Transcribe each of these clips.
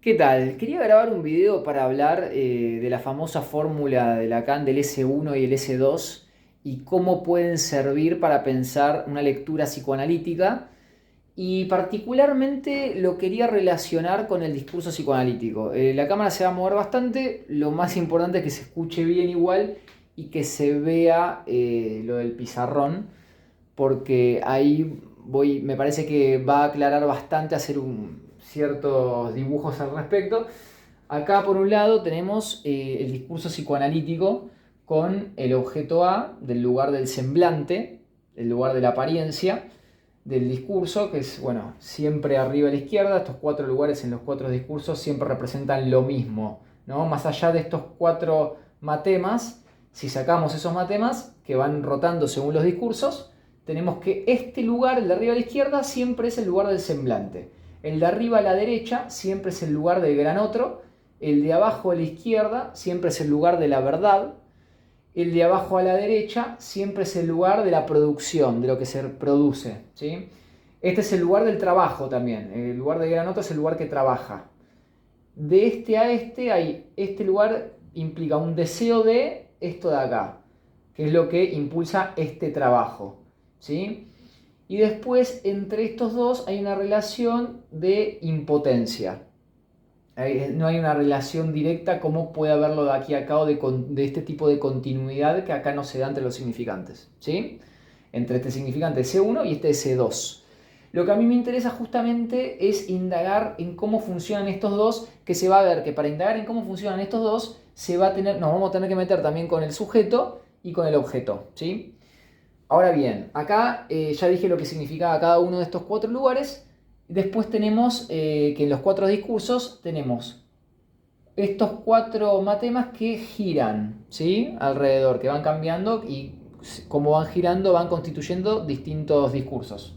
¿Qué tal? Quería grabar un video para hablar de la famosa fórmula de Lacan del S1 y el S2 y cómo pueden servir para pensar una lectura psicoanalítica, y particularmente lo quería relacionar con el discurso psicoanalítico. La cámara se va a mover bastante, lo más importante es que se escuche bien igual y que se vea lo del pizarrón, porque ahí me parece que va a aclarar bastante, hacer ciertos dibujos al respecto. Acá por un lado tenemos el discurso psicoanalítico con el objeto A del lugar del semblante, el lugar de la apariencia del discurso, que es, bueno, siempre arriba a la izquierda. Estos cuatro lugares en los cuatro discursos siempre representan lo mismo, ¿no? Más allá de estos cuatro matemas, si sacamos esos matemas que van rotando según los discursos, tenemos que este lugar, el de arriba a la izquierda, siempre es el lugar del semblante. El de arriba a la derecha siempre es el lugar del gran otro. El de abajo a la izquierda siempre es el lugar de la verdad. El de abajo a la derecha siempre es el lugar de la producción, de lo que se produce, ¿sí? Este es el lugar del trabajo también. El lugar del gran otro es el lugar que trabaja. De este a este lugar implica un deseo de esto de acá, que es lo que impulsa este trabajo, ¿sí? Y después, entre estos dos hay una relación de impotencia. No hay una relación directa como puede haberlo de aquí a acá, o de este tipo de continuidad que acá no se da entre los significantes, ¿sí? Entre este significante C1 y este C2. Lo que a mí me interesa justamente es indagar en cómo funcionan estos dos, que se va a ver que para indagar en cómo funcionan estos dos nos vamos a tener que meter también con el sujeto y con el objeto, ¿sí? Ahora bien, acá ya dije lo que significaba cada uno de estos cuatro lugares. Después tenemos que en los cuatro discursos tenemos estos cuatro matemas que giran, ¿sí? Alrededor, que van cambiando, y como van girando van constituyendo distintos discursos.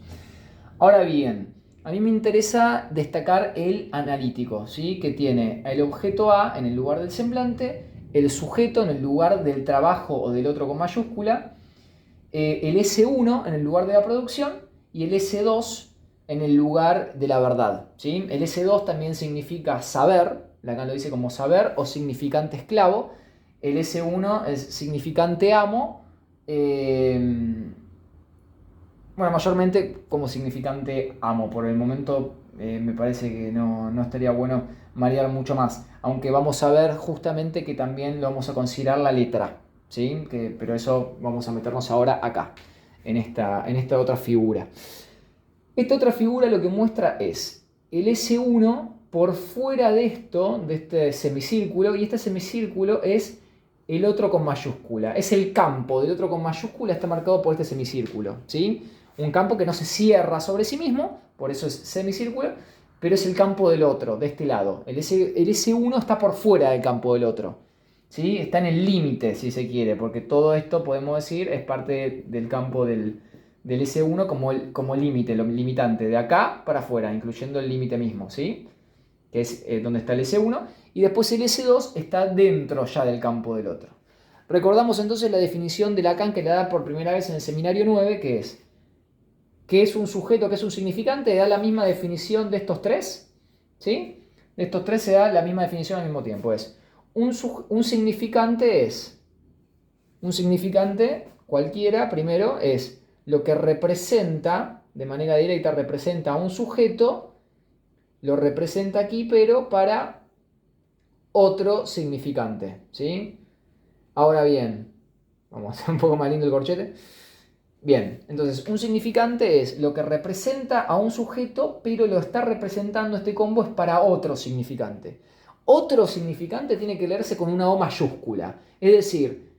Ahora bien, a mí me interesa destacar el analítico, ¿sí? Que tiene el objeto A en el lugar del semblante, el sujeto en el lugar del trabajo o del otro con mayúscula, el S1 en el lugar de la producción y el S2 en el lugar de la verdad, ¿sí? El S2 también significa saber, Lacan lo dice como saber o significante esclavo. El S1 es significante amo, bueno, mayormente como significante amo. Por el momento me parece que no estaría bueno marear mucho más, aunque vamos a ver justamente que también lo vamos a considerar la letra, ¿sí? Pero eso vamos a meternos ahora acá, en esta otra figura. Esta otra figura lo que muestra es el S1 por fuera de esto, de este semicírculo, y este semicírculo es el otro con mayúscula. Es el campo del otro con mayúscula, está marcado por este semicírculo, ¿sí? Un campo que no se cierra sobre sí mismo, por eso es semicírculo, pero es el campo del otro, de este lado. El S1 está por fuera del campo del otro, ¿sí? Está en el límite, si se quiere, porque todo esto, podemos decir, es parte del campo del S1 como límite, lo limitante, de acá para afuera, incluyendo el límite mismo, ¿sí? Que es donde está el S1, y después el S2 está dentro ya del campo del otro. Recordamos entonces la definición de Lacan, que le da por primera vez en el seminario 9, que es ¿qué es un sujeto, qué es un significante? Da la misma definición de estos tres, ¿sí? De estos tres se da la misma definición al mismo tiempo. Un significante es, un significante cualquiera, primero, es lo que representa, de manera directa representa a un sujeto, lo representa aquí, pero para otro significante, ¿sí? Ahora bien, vamos a hacer un poco más lindo el corchete. Bien, entonces un significante es lo que representa a un sujeto, pero lo está representando, este combo es para otro significante. Otro significante tiene que leerse con una O mayúscula. Es decir,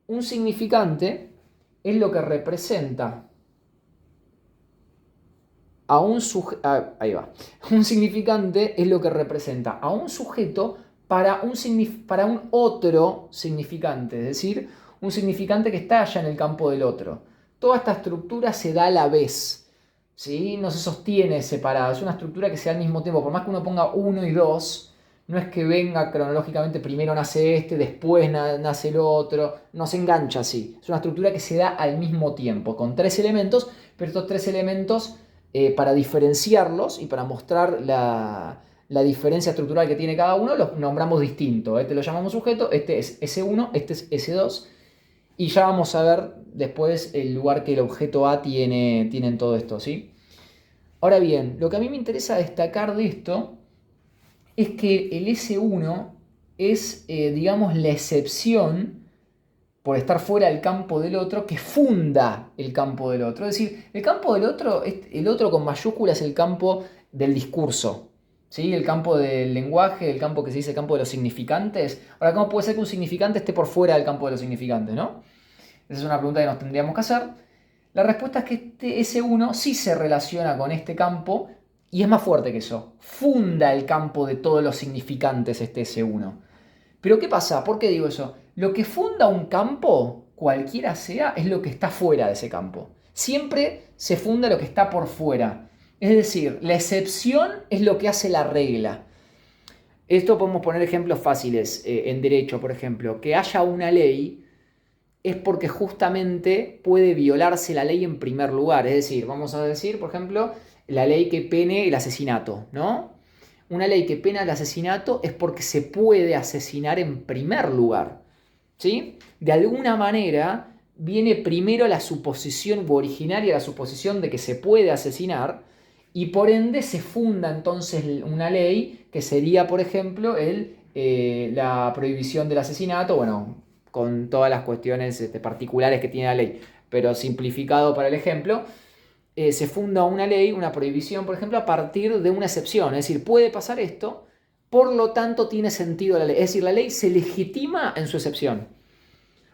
un significante es lo que representa a un sujeto. Ahí va. Un significante es lo que representa a un sujeto para un otro significante. Es decir, un significante que está allá en el campo del otro. Toda esta estructura se da a la vez, ¿sí? No se sostiene separada. Es una estructura que se da al mismo tiempo. Por más que uno ponga 1 y 2, no es que venga cronológicamente, primero nace este, después nace el otro. No se engancha así. Es una estructura que se da al mismo tiempo, con tres elementos, pero estos tres elementos, para diferenciarlos y para mostrar la diferencia estructural que tiene cada uno, los nombramos distinto. Este lo llamamos sujeto, este es S1, este es S2. Y ya vamos a ver después el lugar que el objeto A tiene en todo esto, ¿sí? Ahora bien, lo que a mí me interesa destacar de esto es que el S1 es, digamos, la excepción por estar fuera del campo del otro, que funda el campo del otro. Es decir, el campo del otro, el otro con mayúsculas es el campo del discurso, ¿sí? El campo del lenguaje, el campo que se dice campo de los significantes. Ahora, ¿cómo puede ser que un significante esté por fuera del campo de los significantes, no? Esa es una pregunta que nos tendríamos que hacer. La respuesta es que este S1 sí se relaciona con este campo y es más fuerte que eso. Funda el campo de todos los significantes este S1. Pero ¿qué pasa? ¿Por qué digo eso? Lo que funda un campo, cualquiera sea, es lo que está fuera de ese campo. Siempre se funda lo que está por fuera. Es decir, la excepción es lo que hace la regla. Esto podemos poner ejemplos fáciles en derecho, por ejemplo. Que haya una ley es porque justamente puede violarse la ley en primer lugar. Es decir, vamos a decir, por ejemplo, la ley que pene el asesinato, ¿no? Una ley que pena el asesinato es porque se puede asesinar en primer lugar, ¿sí? De alguna manera viene primero la suposición originaria, la suposición de que se puede asesinar, y por ende se funda entonces una ley que sería, por ejemplo, la prohibición del asesinato, bueno, con todas las cuestiones particulares que tiene la ley, pero simplificado para el ejemplo, se funda una ley, una prohibición, por ejemplo, a partir de una excepción. Es decir, puede pasar esto, por lo tanto tiene sentido la ley. Es decir, la ley se legitima en su excepción.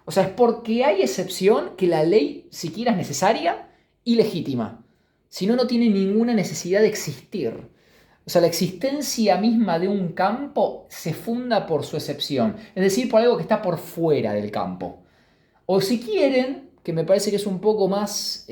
O sea, es porque hay excepción que la ley siquiera es necesaria y legítima. Si no, no tiene ninguna necesidad de existir. O sea, la existencia misma de un campo se funda por su excepción. Es decir, por algo que está por fuera del campo. O si quieren, que me parece que es un poco más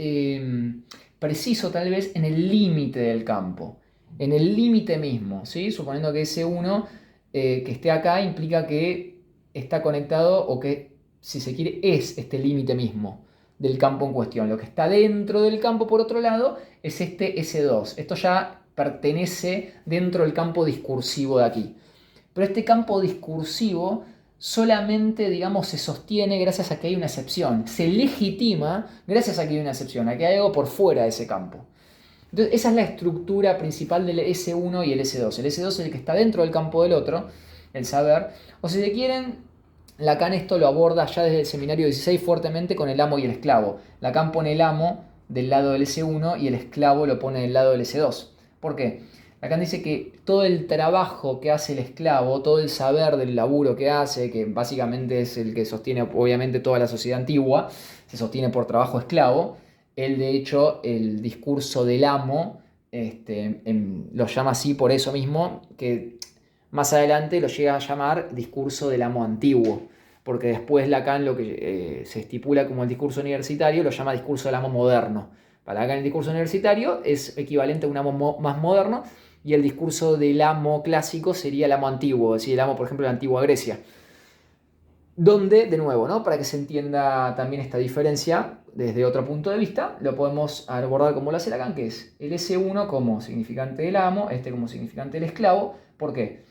preciso tal vez, en el límite del campo. En el límite mismo, ¿sí? Suponiendo que ese uno que esté acá implica que está conectado o que, si se quiere, es este límite mismo del campo en cuestión. Lo que está dentro del campo, por otro lado, es este S2. Esto ya pertenece dentro del campo discursivo de aquí. Pero este campo discursivo solamente, digamos, se sostiene gracias a que hay una excepción. Se legitima gracias a que hay una excepción, a que hay algo por fuera de ese campo. Entonces, esa es la estructura principal del S1 y el S2. El S2 es el que está dentro del campo del otro, el saber. O si se quieren, Lacan esto lo aborda ya desde el seminario 16 fuertemente con el amo y el esclavo. Lacan pone el amo del lado del S1 y el esclavo lo pone del lado del S2. ¿Por qué? Lacan dice que todo el trabajo que hace el esclavo, todo el saber del laburo que hace, que básicamente es el que sostiene obviamente toda la sociedad antigua, se sostiene por trabajo esclavo. Él, de hecho, el discurso del amo lo llama así por eso mismo, que más adelante lo llega a llamar discurso del amo antiguo, porque después Lacan lo que se estipula como el discurso universitario lo llama discurso del amo moderno. Para Lacan el discurso universitario es equivalente a un amo más moderno, y el discurso del amo clásico sería el amo antiguo, es decir, el amo, por ejemplo, de la antigua Grecia. Donde, de nuevo, ¿no? Para que se entienda también esta diferencia desde otro punto de vista, lo podemos abordar como lo hace Lacan, que es el S1 como significante del amo, este como significante del esclavo. ¿Por qué?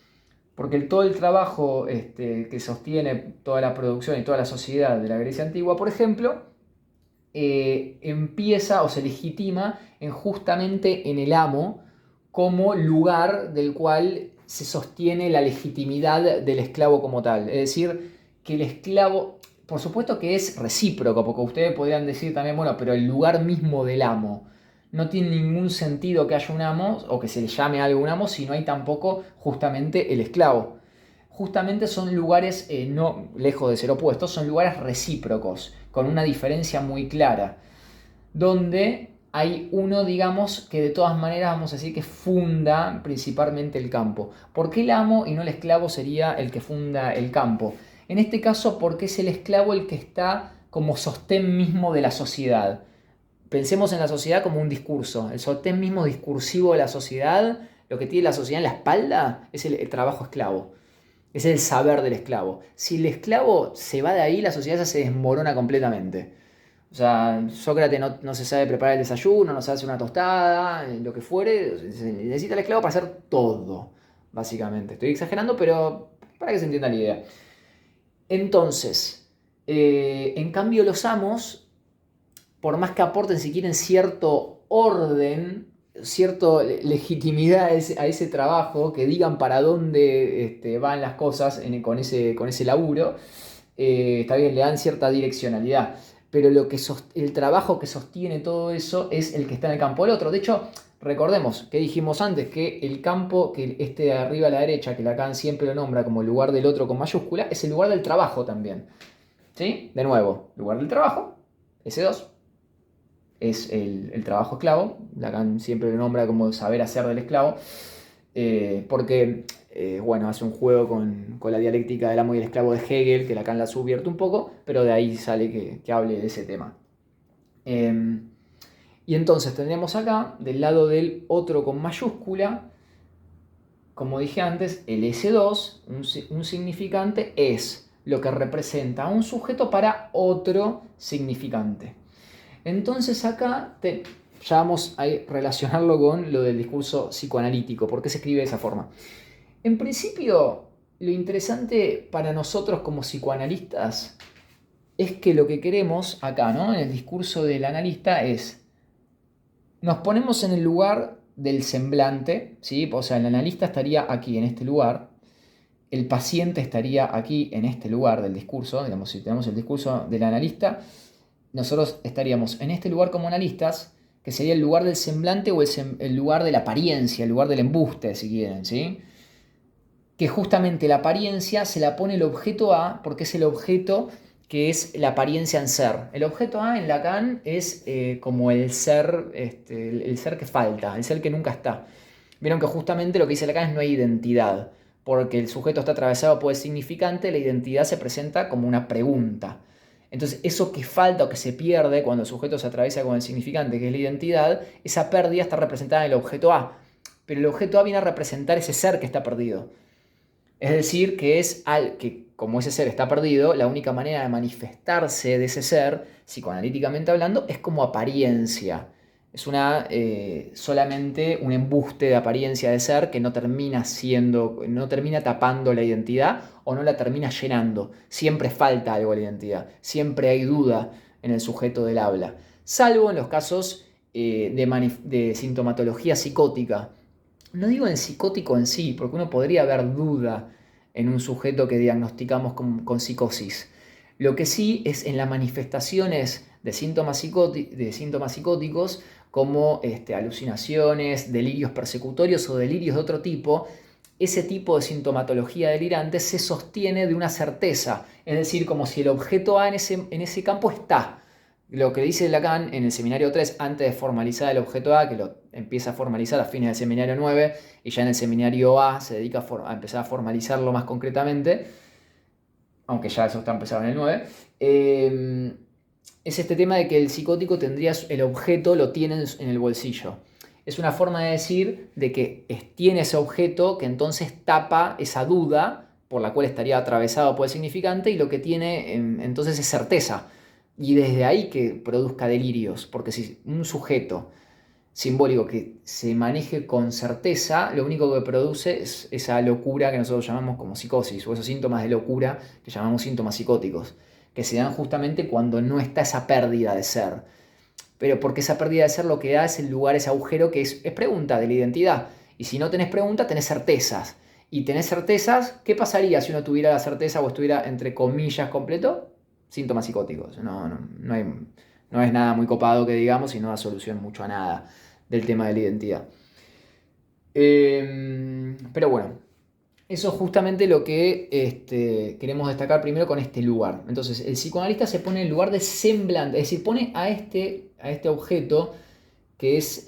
Porque todo el trabajo que sostiene toda la producción y toda la sociedad de la Grecia antigua, por ejemplo, empieza o se legitima justamente en el amo como lugar del cual se sostiene la legitimidad del esclavo como tal. Es decir, que el esclavo, por supuesto que es recíproco, porque ustedes podrían decir también, bueno, pero el lugar mismo del amo. No tiene ningún sentido que haya un amo o que se le llame a algo un amo si no hay tampoco justamente el esclavo. Justamente son lugares, no lejos de ser opuestos, son lugares recíprocos, con una diferencia muy clara, donde hay uno, digamos, que de todas maneras vamos a decir que funda principalmente el campo. ¿Por qué el amo y no el esclavo sería el que funda el campo? En este caso, porque es el esclavo el que está como sostén mismo de la sociedad. Pensemos en la sociedad como un discurso. El sostén mismo discursivo de la sociedad, lo que tiene la sociedad en la espalda, es el trabajo esclavo. Es el saber del esclavo. Si el esclavo se va de ahí, la sociedad se desmorona completamente. O sea, Sócrates no se sabe preparar el desayuno, no sabe hacer una tostada, lo que fuere. Se necesita el esclavo para hacer todo. básicamente. Estoy exagerando, pero para que se entienda la idea. Entonces, en cambio los amos, por más que aporten si quieren cierto orden, cierta legitimidad a ese trabajo, que digan para dónde van las cosas con ese laburo, está bien, le dan cierta direccionalidad, pero el trabajo que sostiene todo eso es el que está en el campo del otro. De hecho, recordemos que dijimos antes que el campo, que este de arriba a la derecha, que Lacan siempre lo nombra como el lugar del otro con mayúscula, es el lugar del trabajo también. ¿Sí? De nuevo, lugar del trabajo, S2, es el trabajo esclavo. Lacan siempre lo nombra como saber hacer del esclavo, porque bueno, hace un juego con la dialéctica del amo y el esclavo de Hegel, que Lacan la subvierte un poco, pero de ahí sale que hable de ese tema. Y entonces tendríamos acá, del lado del otro con mayúscula, como dije antes, el S2, un significante, es lo que representa a un sujeto para otro significante. Entonces acá ya vamos a relacionarlo con lo del discurso psicoanalítico. ¿Por qué se escribe de esa forma? En principio, lo interesante para nosotros como psicoanalistas es que lo que queremos acá, ¿no?, en el discurso del analista es, nos ponemos en el lugar del semblante, ¿sí? O sea, el analista estaría aquí, en este lugar, el paciente estaría aquí, en este lugar del discurso, digamos, si tenemos el discurso del analista, nosotros estaríamos en este lugar como analistas, que sería el lugar del semblante o el lugar de la apariencia, el lugar del embuste, si quieren, ¿sí? Que justamente la apariencia se la pone el objeto A, porque es el objeto que es la apariencia en ser. El objeto A en Lacan es como el ser, el ser que falta, el ser que nunca está. Vieron que justamente lo que dice Lacan es no hay identidad, porque el sujeto está atravesado por el significante, la identidad se presenta como una pregunta. Entonces, eso que falta o que se pierde cuando el sujeto se atraviesa con el significante, que es la identidad, esa pérdida está representada en el objeto A. Pero el objeto A viene a representar ese ser que está perdido. Es decir, que como ese ser está perdido, la única manera de manifestarse de ese ser, psicoanalíticamente hablando, es como apariencia. Es solamente un embuste de apariencia de ser que no termina tapando la identidad o no la termina llenando. Siempre falta algo a la identidad, siempre hay duda en el sujeto del habla. Salvo en los casos de sintomatología psicótica. No digo en psicótico en sí, porque uno podría haber duda en un sujeto que diagnosticamos con psicosis. Lo que sí es en las manifestaciones de síntomas psicóticos, como alucinaciones, delirios persecutorios o delirios de otro tipo, ese tipo de sintomatología delirante se sostiene de una certeza, es decir, como si el objeto A en ese campo está. Lo que dice Lacan en el seminario 3, antes de formalizar el objeto A, que lo empieza a formalizar a fines del seminario 9, y ya en el seminario A se dedica a empezar a formalizarlo más concretamente, aunque ya eso está empezado en el 9, es este tema de que el psicótico tendría el objeto, lo tiene en el bolsillo. Es una forma de decir de que tiene ese objeto que entonces tapa esa duda por la cual estaría atravesado por el significante, y lo que tiene entonces es certeza. Y desde ahí que produzca delirios, porque si un sujeto simbólico que se maneje con certeza, lo único que produce es esa locura que nosotros llamamos como psicosis, o esos síntomas de locura que llamamos síntomas psicóticos, que se dan justamente cuando no está esa pérdida de ser. Pero porque esa pérdida de ser lo que da es el lugar, ese agujero que es pregunta de la identidad. Y si no tenés pregunta, tenés certezas. Y tenés certezas, ¿qué pasaría si uno tuviera la certeza o estuviera entre comillas completo? Síntomas psicóticos. No es nada muy copado que digamos y no da solución mucho a nada del tema de la identidad. Pero bueno, eso es justamente lo que queremos destacar primero con este lugar. Entonces, el psicoanalista se pone en el lugar de semblante, es decir, pone a este objeto, que es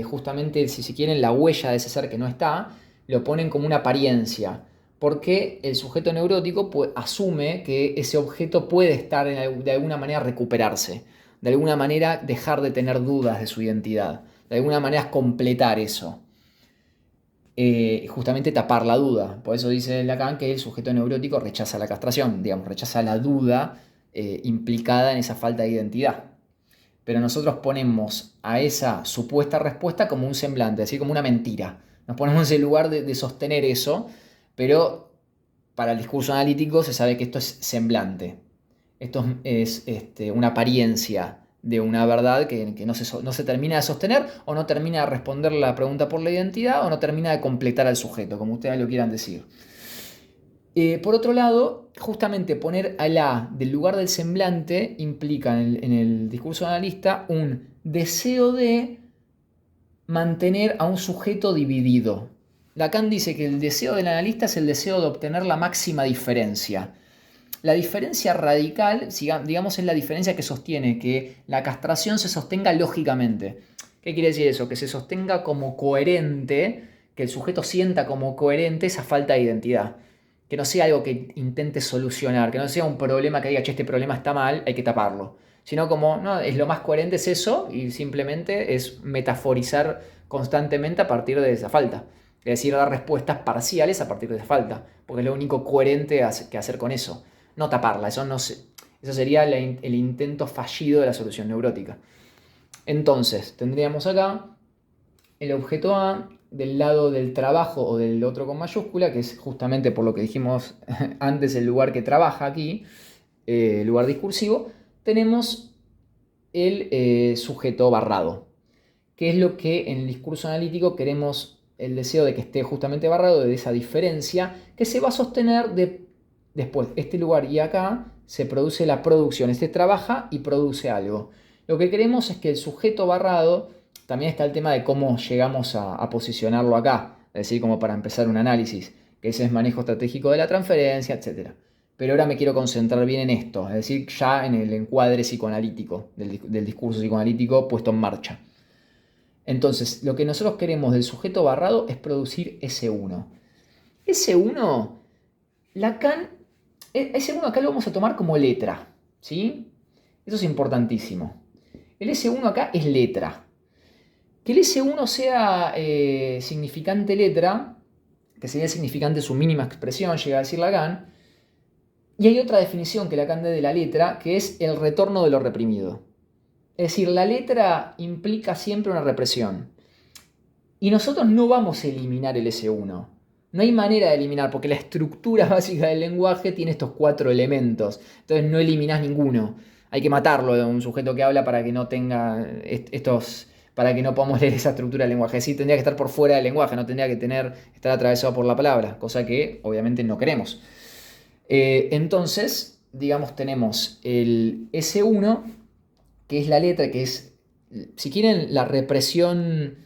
justamente, si se quieren, la huella de ese ser que no está, lo ponen como una apariencia. Porque el sujeto neurótico asume que ese objeto puede estar de alguna manera recuperarse, de alguna manera dejar de tener dudas de su identidad, de alguna manera completar eso. Justamente tapar la duda. Por eso dice Lacan que el sujeto neurótico rechaza la castración, digamos, rechaza la duda implicada en esa falta de identidad. Pero nosotros ponemos a esa supuesta respuesta como un semblante, es decir, como una mentira. Nos ponemos en el lugar de sostener eso, pero para el discurso analítico se sabe que esto es semblante. Esto es una apariencia de una verdad que no se termina de sostener o no termina de responder la pregunta por la identidad o no termina de completar al sujeto, como ustedes lo quieran decir. Por otro lado, justamente poner al A del lugar del semblante implica en el discurso analista un deseo de mantener a un sujeto dividido. Lacan dice que el deseo del analista es el deseo de obtener la máxima diferencia. La diferencia radical, digamos, es la diferencia que sostiene que la castración se sostenga lógicamente. ¿Qué quiere decir eso? Que se sostenga como coherente, que el sujeto sienta como coherente esa falta de identidad. Que no sea algo que intente solucionar, que no sea un problema que diga, che, este problema está mal, hay que taparlo. Sino como, no, es lo más coherente es eso y simplemente es metaforizar constantemente a partir de esa falta. Es decir, dar respuestas parciales a partir de esa falta. Porque es lo único coherente que hacer con eso. No taparla, eso sería el intento fallido de la solución neurótica. Entonces, tendríamos acá el objeto A del lado del trabajo o del otro con mayúscula, que es justamente por lo que dijimos antes el lugar que trabaja aquí, el lugar discursivo, tenemos el sujeto barrado, que es lo que en el discurso analítico queremos, el deseo de que esté justamente barrado, de esa diferencia, que se va a sostener después, este lugar y acá se produce la producción, este trabaja y produce algo. Lo que queremos es que el sujeto barrado, también está el tema de cómo llegamos a posicionarlo acá, es decir, como para empezar un análisis, que ese es manejo estratégico de la transferencia, etc. Pero ahora me quiero concentrar bien en esto, es decir, ya en el encuadre psicoanalítico, del discurso psicoanalítico puesto en marcha. Entonces, lo que nosotros queremos del sujeto barrado es producir S1. S1, Lacan, S1 acá lo vamos a tomar como letra, ¿sí? Eso es importantísimo. El S1 acá es letra. Que el S1 sea significante letra, que sería significante su mínima expresión, llega a decir Lacan. Y hay otra definición que Lacan dé de la letra, que es el retorno de lo reprimido. Es decir, la letra implica siempre una represión. Y nosotros no vamos a eliminar el S1. No hay manera de eliminar, porque la estructura básica del lenguaje tiene estos 4 elementos. Entonces no eliminás ninguno. Hay que matarlo de un sujeto que habla para que no tenga para que no podamos leer esa estructura del lenguaje. Es decir, tendría que estar por fuera del lenguaje, no tendría que estar atravesado por la palabra, cosa que obviamente no queremos. Entonces, digamos, tenemos el S1, que es la letra, que es, si quieren, la represión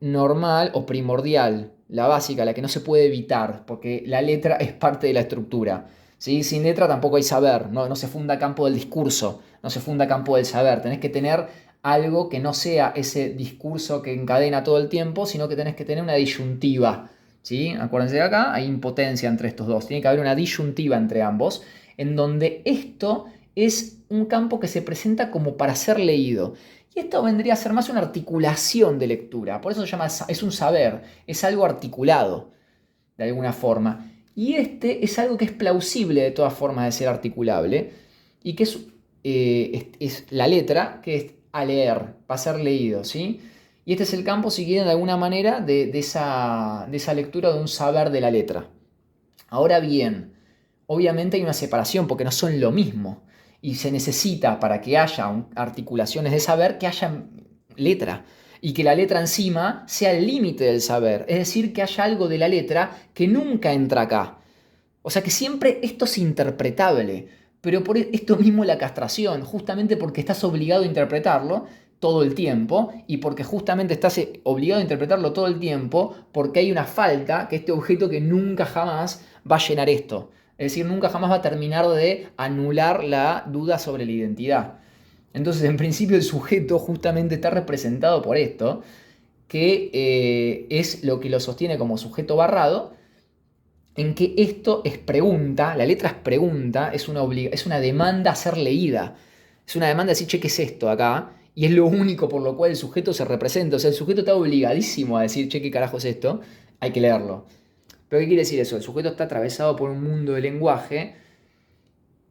normal o primordial, la básica, la que no se puede evitar, porque la letra es parte de la estructura. ¿Sí? Sin letra tampoco hay saber, no se funda campo del discurso, no se funda campo del saber. Tenés que tener algo que no sea ese discurso que encadena todo el tiempo, sino que tenés que tener una disyuntiva. ¿Sí? Acuérdense de acá, hay impotencia entre estos dos. Tiene que haber una disyuntiva entre ambos, en donde esto es un campo que se presenta como para ser leído. Y esto vendría a ser más una articulación de lectura. Por eso se llama, es un saber, es algo articulado, de alguna forma. Y este es algo que es plausible de todas formas de ser articulable. Y que es la letra, que es a leer, para ser leído, ¿sí? Y este es el campo, si quieren, de alguna manera, de esa lectura de un saber de la letra. Ahora bien, obviamente hay una separación porque no son lo mismo. Y se necesita, para que haya articulaciones de saber, que haya letra. Y que la letra encima sea el límite del saber. Es decir, que haya algo de la letra que nunca entra acá. O sea que siempre esto es interpretable. Pero por esto mismo la castración, justamente porque estás obligado a interpretarlo todo el tiempo y porque justamente estás obligado a interpretarlo todo el tiempo porque hay una falta, que este objeto que nunca jamás va a llenar esto. Es decir, nunca jamás va a terminar de anular la duda sobre la identidad. Entonces, en principio, el sujeto justamente está representado por esto, que es lo que lo sostiene como sujeto barrado, en que esto es pregunta, la letra es pregunta, es una demanda a ser leída. Es una demanda a decir, che, ¿qué es esto acá? Y es lo único por lo cual el sujeto se representa. O sea, el sujeto está obligadísimo a decir, che, ¿qué carajo es esto? Hay que leerlo. ¿Pero qué quiere decir eso? El sujeto está atravesado por un mundo de lenguaje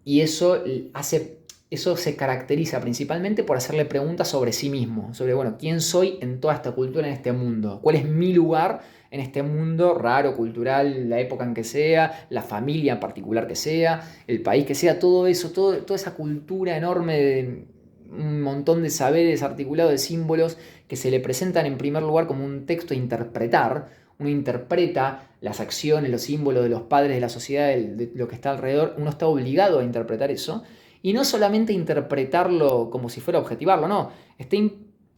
y eso hace eso se caracteriza principalmente por hacerle preguntas sobre sí mismo, sobre, bueno, ¿quién soy en toda esta cultura, en este mundo? ¿Cuál es mi lugar en este mundo raro, cultural, la época en que sea, la familia en particular que sea, el país que sea, todo eso, toda esa cultura enorme de un montón de saberes articulados, de símbolos que se le presentan en primer lugar como un texto a interpretar? Uno interpreta las acciones, los símbolos de los padres de la sociedad, de lo que está alrededor, uno está obligado a interpretar eso. Y no solamente interpretarlo como si fuera a objetivarlo, no, está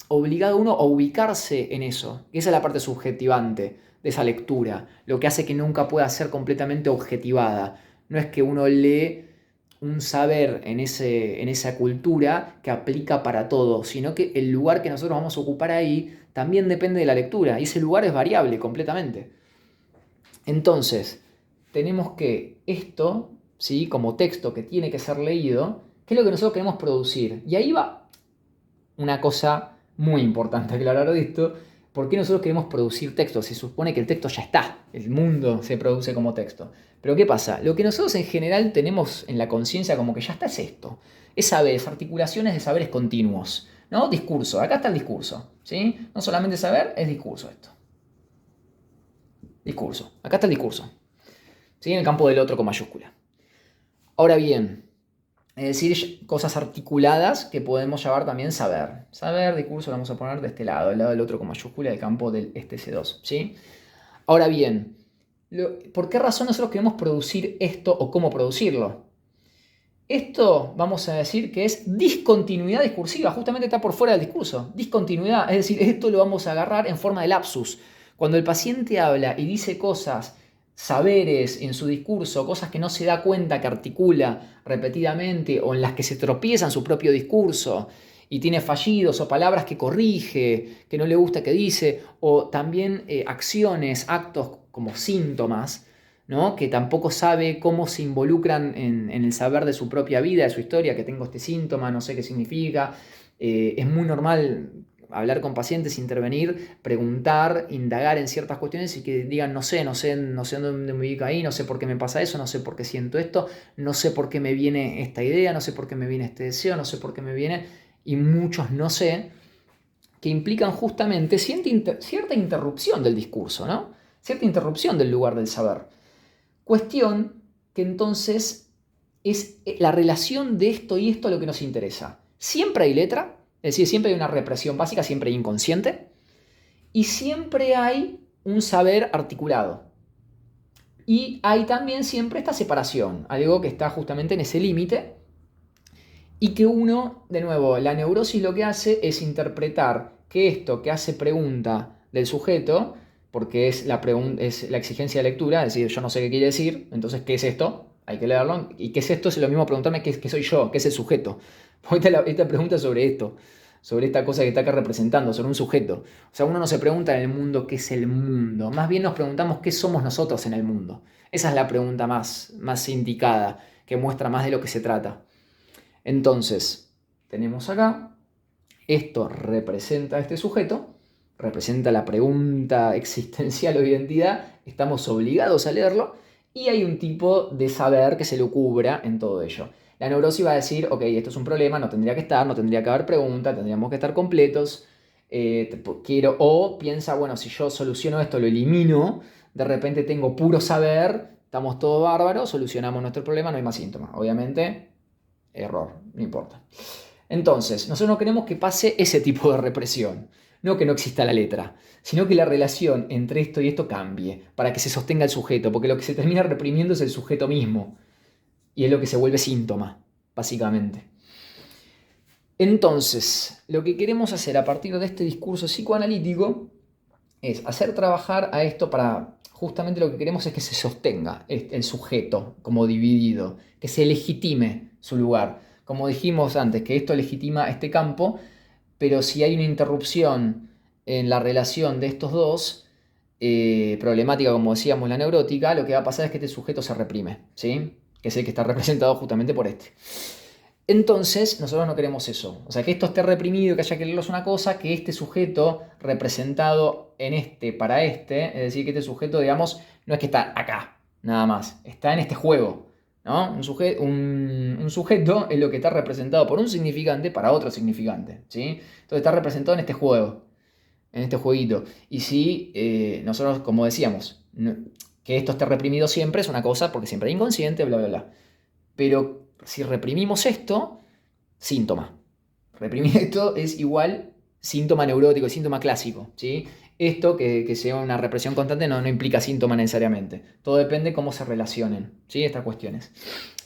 obligado uno a ubicarse en eso. Esa es la parte subjetivante de esa lectura, lo que hace que nunca pueda ser completamente objetivada. No es que uno lee un saber en esa cultura que aplica para todo, sino que el lugar que nosotros vamos a ocupar ahí también depende de la lectura, y ese lugar es variable completamente. Entonces, tenemos que esto, ¿sí?, como texto que tiene que ser leído, ¿qué es lo que nosotros queremos producir? Y ahí va una cosa muy importante aclarar de esto. ¿Por qué nosotros queremos producir texto? Se supone que el texto ya está, el mundo se produce como texto. Pero ¿qué pasa? Lo que nosotros en general tenemos en la conciencia como que ya está es esto. Es saberes, articulaciones de saberes continuos, ¿no? Discurso, acá está el discurso, ¿sí? No solamente saber, es discurso esto. Discurso, acá está el discurso, ¿sí? En el campo del otro con mayúscula. Ahora bien, es decir, cosas articuladas que podemos llamar también saber. Saber, discurso, lo vamos a poner de este lado, del lado del otro con mayúscula, del campo del este C2, ¿sí? Ahora bien, ¿por qué razón nosotros queremos producir esto o cómo producirlo? Esto vamos a decir que es discontinuidad discursiva, justamente está por fuera del discurso. Discontinuidad, es decir, esto lo vamos a agarrar en forma de lapsus. Cuando el paciente habla y dice cosas, saberes en su discurso, cosas que no se da cuenta que articula repetidamente o en las que se tropieza en su propio discurso y tiene fallidos o palabras que corrige, que no le gusta que dice, o también acciones, actos como síntomas, ¿no?, que tampoco sabe cómo se involucran en el saber de su propia vida, de su historia, que tengo este síntoma, no sé qué significa. Es muy normal hablar con pacientes, intervenir, preguntar, indagar en ciertas cuestiones y que digan no sé dónde me ubico ahí, no sé por qué me pasa eso, no sé por qué siento esto, no sé por qué me viene esta idea, no sé por qué me viene este deseo, no sé por qué me viene, y muchos no sé, que implican justamente cierta interrupción del discurso, ¿no? Cierta interrupción del lugar del saber. Cuestión que entonces es la relación de esto y esto lo que nos interesa. Siempre hay letra, es decir, siempre hay una represión básica, siempre hay inconsciente, y siempre hay un saber articulado. Y hay también siempre esta separación, algo que está justamente en ese límite, y que uno, de nuevo, la neurosis lo que hace es interpretar que esto que hace pregunta del sujeto, porque es la exigencia de lectura, es decir, yo no sé qué quiere decir, entonces, ¿qué es esto? Hay que leerlo. ¿Y qué es esto? Es lo mismo preguntarme qué soy yo, qué es el sujeto. Porque esta pregunta es sobre esto, sobre esta cosa que está acá representando, sobre un sujeto. O sea, uno no se pregunta en el mundo qué es el mundo, más bien nos preguntamos qué somos nosotros en el mundo. Esa es la pregunta más indicada, que muestra más de lo que se trata. Entonces, tenemos acá, esto representa a este sujeto, representa la pregunta existencial o identidad, estamos obligados a leerlo, y hay un tipo de saber que se lo cubra en todo ello. La neurosis va a decir, ok, esto es un problema, no tendría que estar, no tendría que haber pregunta, tendríamos que estar completos, o piensa, bueno, si yo soluciono esto, lo elimino, de repente tengo puro saber, estamos todos bárbaros, solucionamos nuestro problema, no hay más síntomas. Obviamente, error, no importa. Entonces, nosotros no queremos que pase ese tipo de represión. No que no exista la letra, sino que la relación entre esto y esto cambie para que se sostenga el sujeto, porque lo que se termina reprimiendo es el sujeto mismo y es lo que se vuelve síntoma, básicamente. Entonces, lo que queremos hacer a partir de este discurso psicoanalítico es hacer trabajar a esto para, justamente lo que queremos es que se sostenga el sujeto como dividido, que se legitime su lugar. Como dijimos antes, que esto legitima este campo, pero si hay una interrupción en la relación de estos dos, problemática como decíamos la neurótica, lo que va a pasar es que este sujeto se reprime, ¿sí? Que es el que está representado justamente por este. Entonces, nosotros no queremos eso. O sea, que esto esté reprimido, que haya que leerlo es una cosa, que este sujeto representado en este para este, es decir, que este sujeto, digamos, no es que está acá, nada más, está en este juego, ¿no? Un sujeto es lo que está representado por un significante para otro significante, ¿sí? Entonces está representado en este juego, en este jueguito. Y si nosotros, como decíamos, que esto esté reprimido siempre es una cosa porque siempre hay inconsciente, bla, bla, bla. Pero si reprimimos esto, síntoma. Reprimir esto es igual síntoma neurótico, síntoma clásico, ¿sí? Esto que sea una represión constante no implica síntoma necesariamente. Todo depende cómo se relacionen, ¿sí? Estas cuestiones.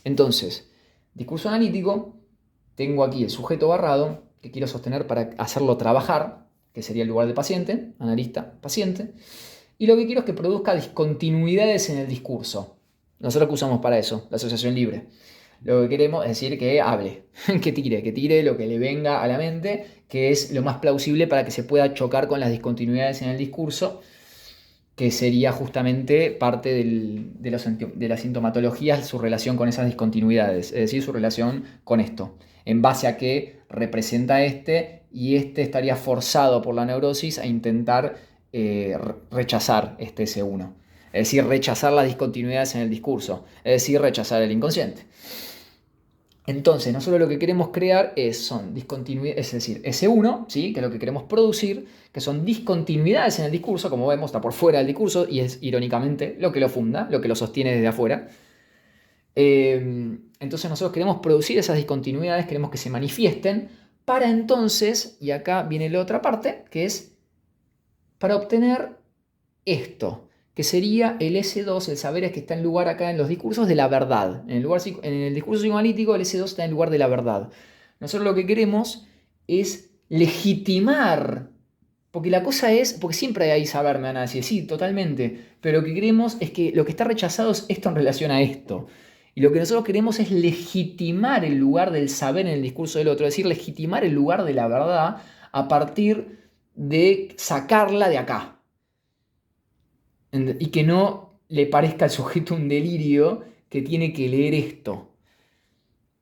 Entonces, discurso analítico, tengo aquí el sujeto barrado que quiero sostener para hacerlo trabajar, que sería el lugar del paciente, analista, paciente. Y lo que quiero es que produzca discontinuidades en el discurso. Nosotros que usamos para eso, la asociación libre. Lo que queremos es decir que hable, que tire lo que le venga a la mente, que es lo más plausible para que se pueda chocar con las discontinuidades en el discurso, que sería justamente parte de la sintomatología, su relación con esas discontinuidades, es decir, su relación con esto, en base a qué representa y este estaría forzado por la neurosis a intentar rechazar este S1. Es decir, rechazar las discontinuidades en el discurso, es decir, rechazar el inconsciente. Entonces, nosotros lo que queremos crear son discontinuidades, es decir, S1, ¿sí? Que es lo que queremos producir, que son discontinuidades en el discurso, como vemos, está por fuera del discurso y es irónicamente lo que lo funda, lo que lo sostiene desde afuera. Entonces nosotros queremos producir esas discontinuidades, queremos que se manifiesten, para entonces, y acá viene la otra parte, que es para obtener esto, que sería el S2, el saber es que está en lugar acá en los discursos de la verdad. En el discurso psicoanalítico el S2 está en lugar de la verdad. Nosotros lo que queremos es legitimar, porque la cosa es, porque siempre hay ahí saber, me van a decir, sí, totalmente, pero lo que queremos es que lo que está rechazado es esto en relación a esto. Y lo que nosotros queremos es legitimar el lugar del saber en el discurso del otro, es decir, legitimar el lugar de la verdad a partir de sacarla de acá. Y que no le parezca al sujeto un delirio que tiene que leer esto,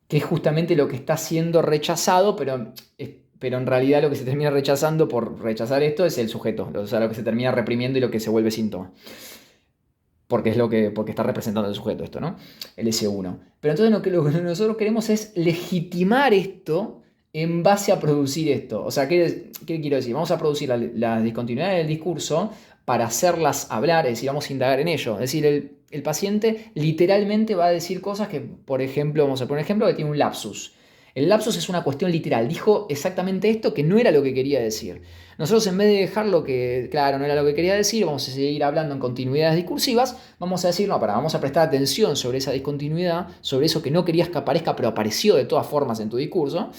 que es justamente lo que está siendo rechazado, pero en realidad lo que se termina rechazando por rechazar esto es el sujeto, o sea, lo que se termina reprimiendo y lo que se vuelve síntoma. Porque porque está representando el sujeto esto, ¿no? El S1. Pero entonces lo que nosotros queremos es legitimar esto en base a producir esto. O sea, ¿qué quiero decir? Vamos a producir la discontinuidad del discurso para hacerlas hablar, es decir, vamos a indagar en ello. Es decir, el paciente literalmente va a decir cosas que, por ejemplo, vamos a poner un ejemplo que tiene un lapsus. El lapsus es una cuestión literal. Dijo exactamente esto que no era lo que quería decir. Nosotros en vez de dejar lo que, claro, no era lo que quería decir, vamos a seguir hablando en continuidades discursivas, vamos a decir, no, vamos a prestar atención sobre esa discontinuidad, sobre eso que no querías que aparezca, pero apareció de todas formas en tu discurso,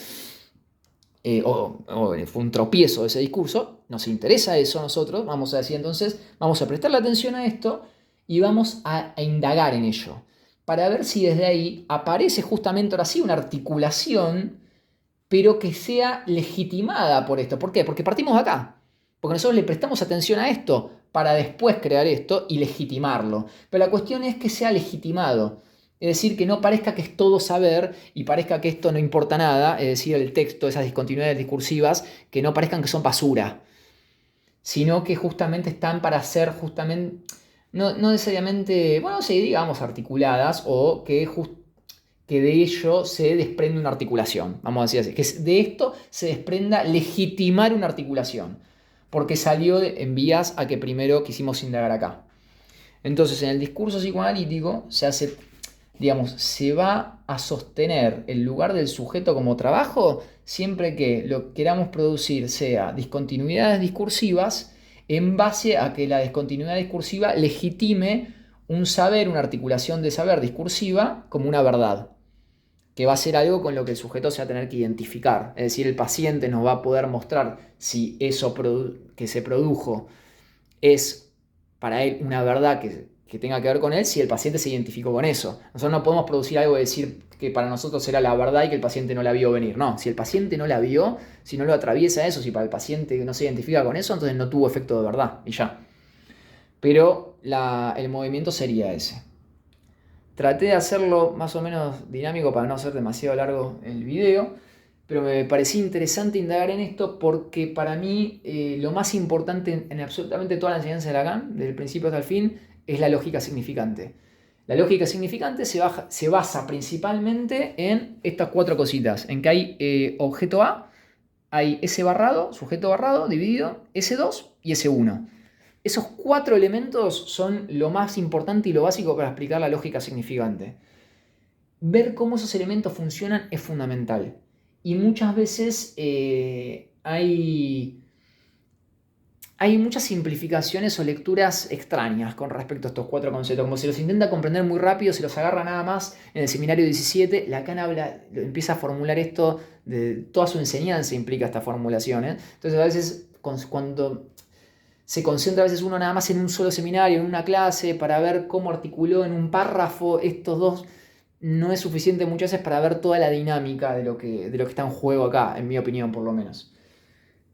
o fue un tropiezo ese discurso, nos interesa eso a nosotros, vamos a decir entonces, vamos a prestarle atención a esto y vamos a indagar en ello, para ver si desde ahí aparece justamente ahora sí una articulación, pero que sea legitimada por esto. ¿Por qué? Porque partimos de acá. Porque nosotros le prestamos atención a esto para después crear esto y legitimarlo. Pero la cuestión es que sea legitimado. Es decir, que no parezca que es todo saber y parezca que esto no importa nada, es decir, el texto, esas discontinuidades discursivas, que no parezcan que son basura, sino que justamente están para ser justamente, no necesariamente, bueno, sí, digamos, articuladas o que de ello se desprende una articulación, vamos a decir así, que de esto se desprenda legitimar una articulación, porque salió en vías a que primero quisimos indagar acá. Entonces, en el discurso psicoanalítico se hace, digamos, se va a sostener el lugar del sujeto como trabajo siempre que lo que queramos producir sea discontinuidades discursivas en base a que la discontinuidad discursiva legitime un saber, una articulación de saber discursiva como una verdad, que va a ser algo con lo que el sujeto se va a tener que identificar. Es decir, el paciente nos va a poder mostrar si eso que se produjo es para él una verdad que tenga que ver con él, si el paciente se identificó con eso. Nosotros no podemos producir algo y decir que para nosotros era la verdad y que el paciente no la vio venir. No, si el paciente no la vio, si no lo atraviesa eso, si para el paciente no se identifica con eso, entonces no tuvo efecto de verdad y ya. Pero el movimiento sería ese. Traté de hacerlo más o menos dinámico para no hacer demasiado largo el video, pero me parecía interesante indagar en esto porque para mí lo más importante en absolutamente toda la enseñanza de Lacan, desde el principio hasta el fin, es la lógica significante. La lógica significante se basa principalmente en estas cuatro cositas, en que hay objeto A, hay S barrado, sujeto barrado, dividido, S2 y S1. Esos cuatro elementos son lo más importante y lo básico para explicar la lógica significante. Ver cómo esos elementos funcionan es fundamental. Y muchas veces hay muchas simplificaciones o lecturas extrañas con respecto a estos cuatro conceptos. Como se los intenta comprender muy rápido, se los agarra nada más en el seminario 17. Lacan empieza a formular esto, de toda su enseñanza implica esta formulación. Entonces a veces cuando se concentra a veces uno nada más en un solo seminario, en una clase, para ver cómo articuló en un párrafo estos dos, no es suficiente muchas veces para ver toda la dinámica de lo que está en juego acá, en mi opinión por lo menos.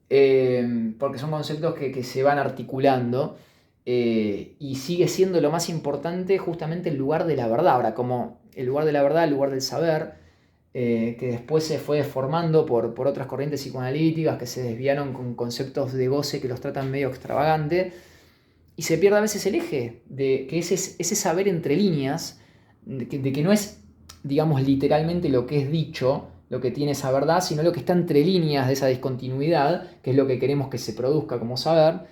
Porque son conceptos que se van articulando y sigue siendo lo más importante justamente el lugar de la verdad. Ahora, como el lugar de la verdad, el lugar del saber, que después se fue formando por otras corrientes psicoanalíticas que se desviaron con conceptos de goce que los tratan medio extravagante, y se pierde a veces el eje de que ese saber entre líneas, de que no es, digamos, literalmente lo que es dicho, lo que tiene esa verdad, sino lo que está entre líneas de esa discontinuidad, que es lo que queremos que se produzca como saber,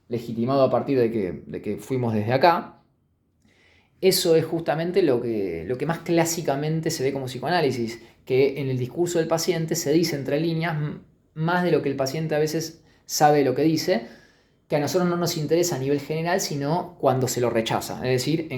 legitimado a partir de que fuimos desde acá. Eso es justamente lo que más clásicamente se ve como psicoanálisis, que en el discurso del paciente se dice entre líneas más de lo que el paciente a veces sabe lo que dice, que a nosotros no nos interesa a nivel general, sino cuando se lo rechaza. Es decir,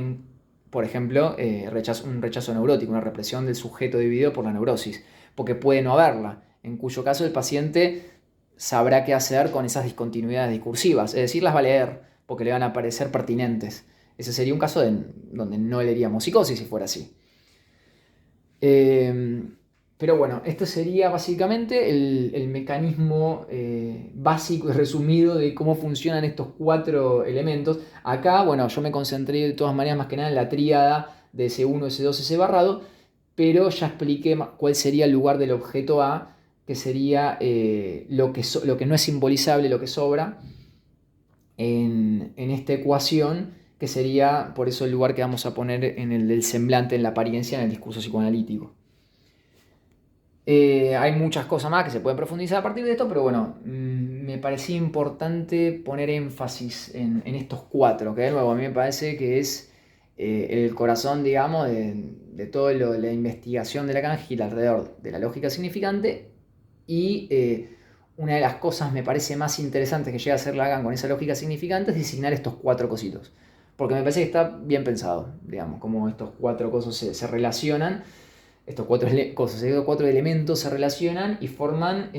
por ejemplo, un rechazo neurótico, una represión del sujeto dividido por la neurosis, porque puede no haberla, en cuyo caso el paciente sabrá qué hacer con esas discontinuidades discursivas, es decir, las va a leer, porque le van a parecer pertinentes. Ese sería un caso donde no leeríamos psicosis si fuera así. Pero bueno, esto sería básicamente el mecanismo básico y resumido de cómo funcionan estos cuatro elementos. Acá, bueno, yo me concentré de todas maneras más que nada en la tríada de S1, S2, S barrado, pero ya expliqué cuál sería el lugar del objeto A, que sería lo que no es simbolizable, lo que sobra en esta ecuación, que sería por eso el lugar que vamos a poner en el del semblante, en la apariencia, en el discurso psicoanalítico. Hay muchas cosas más que se pueden profundizar a partir de esto, pero bueno, me parecía importante poner énfasis en estos cuatro, que de nuevo a mí me parece que es el corazón, digamos, de toda la investigación de Lacan gira alrededor de la lógica significante, y una de las cosas me parece más interesantes que llega a hacer Lacan con esa lógica significante es designar estos cuatro cositos, porque me parece que está bien pensado, digamos, cómo estos cuatro cosas se relacionan. Estos cuatro elementos se relacionan y forman,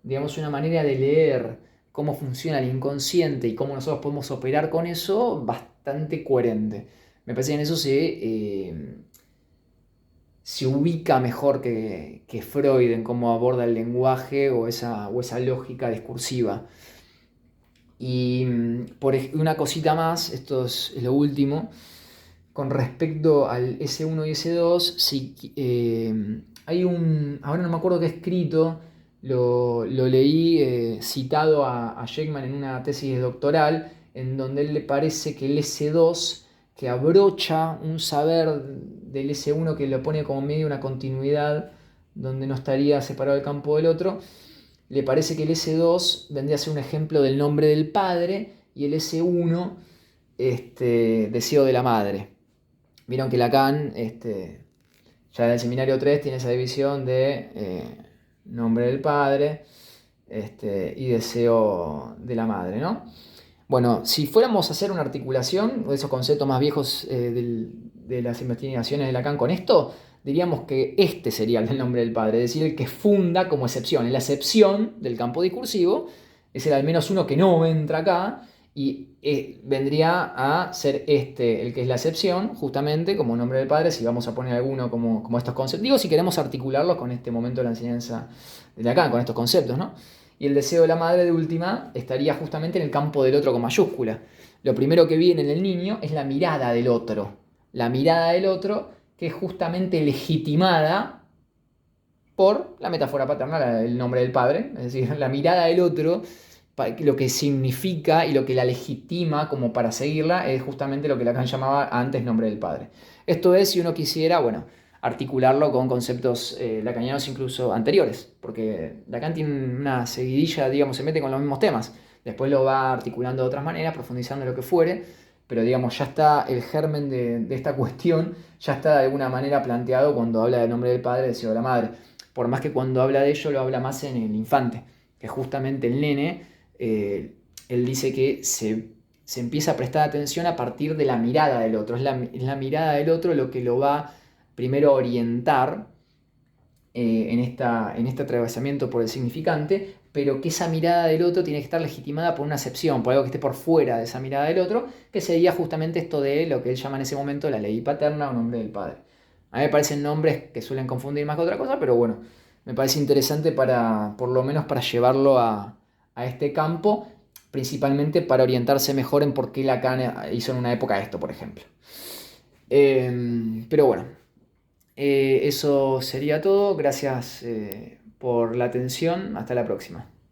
digamos, una manera de leer cómo funciona el inconsciente y cómo nosotros podemos operar con eso bastante coherente. Me parece que en eso se ubica mejor que Freud en cómo aborda el lenguaje o esa lógica discursiva. Y una cosita más, esto es lo último. Con respecto al S1 y S2, sí, ahora no me acuerdo qué escrito, lo leí citado a Jackman en una tesis doctoral, en donde él le parece que el S2, que abrocha un saber del S1 que lo pone como medio una continuidad, donde no estaría separado el campo del otro, le parece que el S2 vendría a ser un ejemplo del nombre del padre y el S1, deseo de la madre. Vieron que Lacan, ya en el seminario 3, tiene esa división de nombre del padre y deseo de la madre, ¿no? Bueno, si fuéramos a hacer una articulación de esos conceptos más viejos de las investigaciones de Lacan con esto, diríamos que este sería el del nombre del padre, es decir, el que funda como excepción. En la excepción del campo discursivo es el al menos uno que no entra acá, y vendría a ser el que es la excepción, justamente como nombre del padre, si vamos a poner alguno como estos conceptos. Digo, si queremos articularlos con este momento de la enseñanza de Lacan, con estos conceptos, ¿no? Y el deseo de la madre, de última, estaría justamente en el campo del otro con mayúscula. Lo primero que viene en el niño es la mirada del otro. La mirada del otro, que es justamente legitimada por la metáfora paternal, el nombre del padre. Es decir, la mirada del otro lo que significa y lo que la legitima como para seguirla es justamente lo que Lacan llamaba antes nombre del padre. Esto es, si uno quisiera, bueno, articularlo con conceptos lacanianos incluso anteriores, porque Lacan tiene una seguidilla, digamos, se mete con los mismos temas, después lo va articulando de otras maneras, profundizando en lo que fuere, pero digamos, ya está el germen de esta cuestión, ya está de alguna manera planteado cuando habla del nombre del padre, del deseo de la madre, por más que cuando habla de ello lo habla más en el infante, que justamente el nene, él dice que se empieza a prestar atención a partir de la mirada del otro. Es la mirada del otro lo que lo va primero a orientar en este atravesamiento por el significante, pero que esa mirada del otro tiene que estar legitimada por una acepción, por algo que esté por fuera de esa mirada del otro, que sería justamente esto de lo que él llama en ese momento la ley paterna o nombre del padre. A mí me parecen nombres que suelen confundir más que otra cosa, pero bueno, me parece interesante para, por lo menos para llevarlo a este campo, principalmente para orientarse mejor en por qué Lacan hizo en una época esto, por ejemplo. Pero bueno, eso sería todo. Gracias por la atención. Hasta la próxima.